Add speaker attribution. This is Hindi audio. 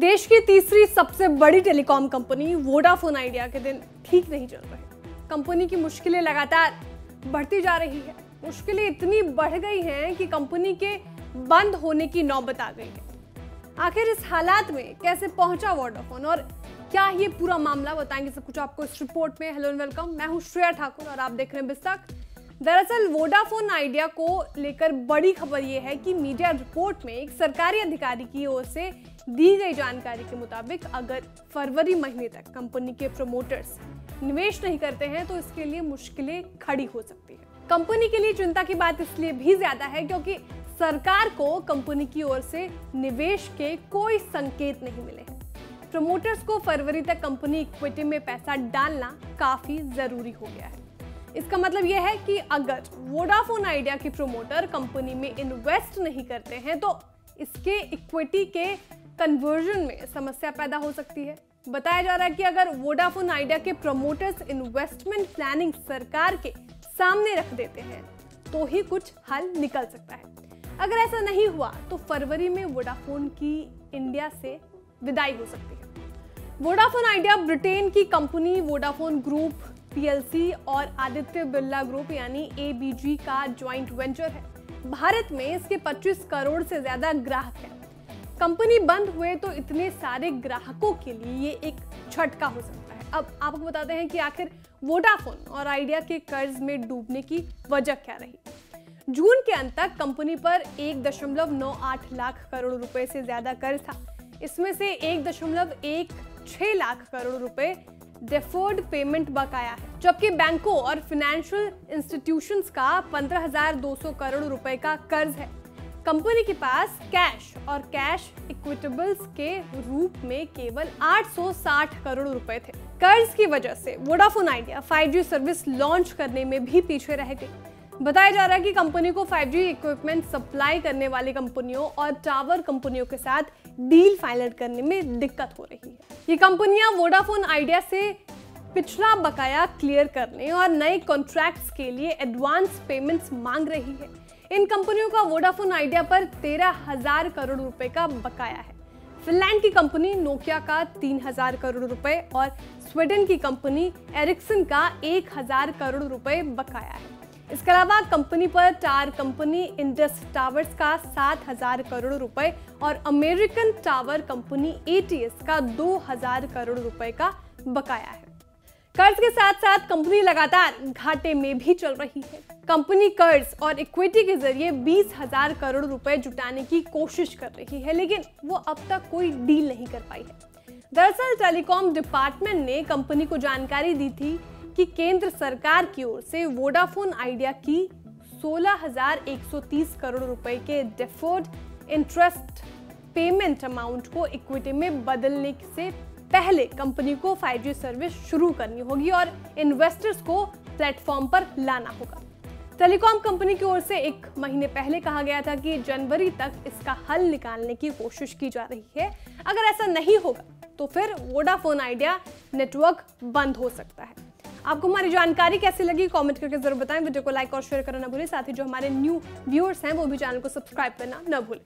Speaker 1: देश की तीसरी सबसे बड़ी टेलीकॉम कंपनी वोडाफोन आइडिया के दिन ठीक नहीं चल रहे। कंपनी की मुश्किलें लगातार बढ़ती जा रही है। मुश्किलें इतनी बढ़ गई हैं कि कंपनी के बंद होने की नौबत आ गई है। आखिर इस हालात में कैसे पहुंचा वोडाफोन और क्या ये पूरा मामला, बताएंगे सब कुछ आपको इस रिपोर्ट में। हेलो एंड वेलकम, मैं हूं श्रेया ठाकुर और आप देख रहे हैं बिस्तक। दरअसल वोडाफोन आइडिया को लेकर बड़ी खबर यह है कि मीडिया रिपोर्ट में एक सरकारी अधिकारी की ओर से दी गई जानकारी के मुताबिक अगर फरवरी महीने तक कंपनी के प्रमोटर्स निवेश नहीं करते हैं तो इसके लिए मुश्किलें खड़ी हो सकती है। कंपनी के लिए चिंता की बात इसलिए भी ज्यादा है क्योंकि सरकार को कंपनी की ओर से निवेश के कोई संकेत नहीं मिले हैं। प्रमोटर्स को फरवरी तक कंपनी इक्विटी में पैसा डालना काफी जरूरी हो गया है। इसका मतलब यह है कि अगर वोडाफोन आइडिया के प्रमोटर कंपनी में इन्वेस्ट नहीं करते हैं तो इसके इक्विटी के कन्वर्जन में समस्या पैदा हो सकती है। बताया जा रहा है कि अगर वोडाफोन आइडिया के प्रमोटर्स इन्वेस्टमेंट प्लानिंग सरकार के सामने रख देते हैं तो ही कुछ हल निकल सकता है। अगर ऐसा नहीं हुआ तो फरवरी में वोडाफोन की इंडिया से विदाई हो सकती है। वोडाफोन आइडिया ब्रिटेन की कंपनी वोडाफोन ग्रुप पीएलसी और आदित्य बिरला ग्रुप यानी एबीजी का ज्वाइंट वेंचर है। भारत में इसके 25 करोड़ से ज्यादा ग्राहक हैं। कंपनी बंद हुए तो इतने सारे ग्राहकों के लिए ये एक झटका हो सकता है। अब आपको बताते हैं कि आखिर वोडाफोन और आइडिया के कर्ज में डूबने की वजह क्या रही। जून के अंत तक कंपनी पर 1.98 लाख करोड़ रुपए से ज्यादा कर्ज था। इसमें से 1.16 लाख करोड़ रुपए डेफर्ड पेमेंट बकाया है, जबकि बैंकों और फाइनेंशियल इंस्टीट्यूशंस का 15,200 करोड़ रुपए का कर्ज है। कंपनी के पास कैश और कैश इक्विटेबल्स के रूप में केवल 860 करोड़ रुपए थे। कर्ज की वजह से Vodafone idea 5G service launch करने में भी पीछे रह गई। बताया जा रहा है कि कंपनी को 5G इक्विपमेंट सप्लाई करने वाली कंपनियों और टावर कंपनियों के साथ डील फाइनल करने में दिक्कत हो रही है। ये कंपनियां वोडाफोन आइडिया से पिछला बकाया क्लियर करने और नए कॉन्ट्रैक्ट्स के लिए एडवांस पेमेंट्स मांग रही है। इन कंपनियों का वोडाफोन आइडिया पर 13,000 करोड़ रुपए का बकाया है। फिनलैंड की कंपनी नोकिया का 3,000 करोड़ रुपए और स्वीडन की कंपनी एरिक्सन का 1,000 करोड़ रुपए बकाया है। इसके अलावा कंपनी पर टावर कंपनी इंडस टावर्स का 7,000 करोड़ रुपए और अमेरिकन टावर कंपनी ATS का 2,000 करोड़ रुपए का बकाया है। कर्ज के साथ साथ कंपनी लगातार घाटे में भी चल रही है। कंपनी कर्ज और इक्विटी के जरिए 20,000 करोड़ रुपए जुटाने की कोशिश कर रही है, लेकिन वो अब तक कोई डील नहीं कर पाई है। दरअसल टेलीकॉम डिपार्टमेंट ने कंपनी को जानकारी दी थी कि केंद्र सरकार की ओर से वोडाफोन आइडिया की 16,130 करोड़ रुपए के डेफर्ड इंटरेस्ट पेमेंट अमाउंट को इक्विटी में बदलने से पहले कंपनी को 5G सर्विस शुरू करनी होगी और इन्वेस्टर्स को प्लेटफॉर्म पर लाना होगा। टेलीकॉम कंपनी की ओर से 1 महीने पहले कहा गया था कि जनवरी तक इसका हल निकालने की कोशिश की जा रही है। अगर ऐसा नहीं होगा तो फिर वोडाफोन आइडिया नेटवर्क बंद हो सकता है। आपको हमारी जानकारी कैसी लगी कमेंट करके जरूर बताएं। वीडियो को लाइक और शेयर करना ना भूलें। साथ ही जो हमारे न्यू व्यूअर्स हैं वो भी चैनल को सब्सक्राइब करना ना भूलें।